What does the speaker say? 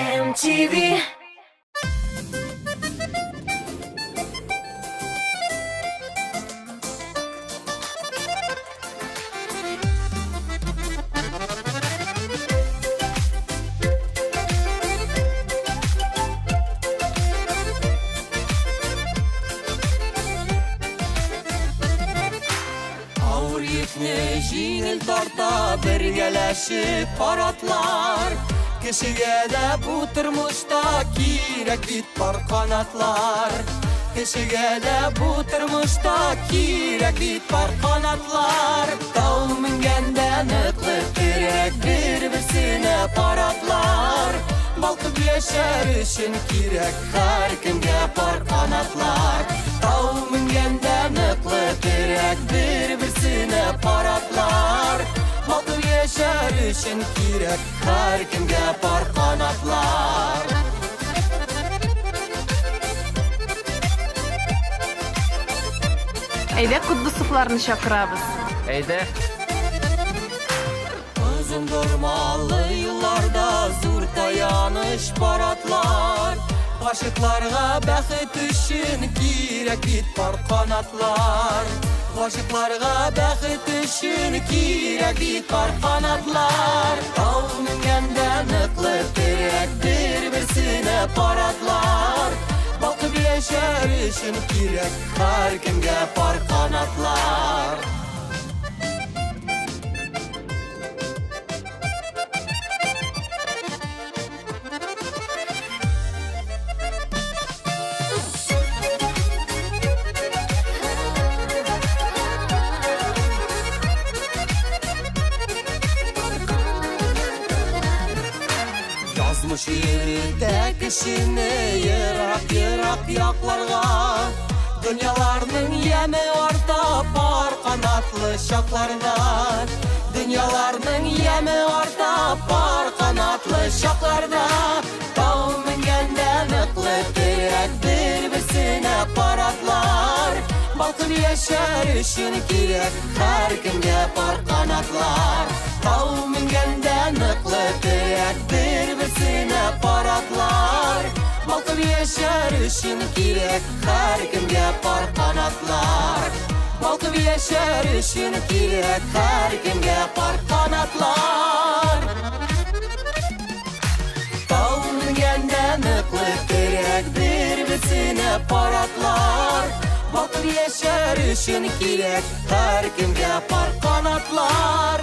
MTV. Ağır yükünü jingil tarta birgeleşip paratlar. Kişiye de bu turmuşta kirek bitpar kanatlar. Kişiye de bu turmuşta kirek bitpar kanatlar. Dağ mingenden ıklık kirek birbirine paratlar. Balkıp yaşar için kirek her kimge par kanatlar. Dağ mingenden ıklık kirek birbirine paratlar. Balkıp yaşar için kirek her kimge par kanatlar. Әйдә Куддусовларны чакырабыз. Әйдә. Uzun durmalı yıllarda zor tayanış paratlar. Aşıklarga bəxit üçün kirek bitpar kanatlar. Aşıklarga bəxit üçün kirek bitpar kanatlar. Dağ mingenden ıklık kirek birbirine paratlar. Bakıp yaşar üçün kirek her kimge par kanatlar. Yazmış yürüde kişini yırak yaklarga. Dünyalarının yemi orta par kanatlı şaklarda. Dünyalarının yemi orta par kanatlı şaklarda. Dağ mingenden ıklık kirek birbirine paratlar. Balkın yaşar üçün kirek her kimge par kanatlar. Dağ mingenden ıklık kirek birbirine paratlar. Balkın yaşar üçün kirek her kimge par kanatlar. Balkın yaşar üçün kirek her kimge par kanatlar. Dağ mingenden ıklık kirek birbirine paratlar. Balkın yaşar üçün kirek her kimge par kanatlar.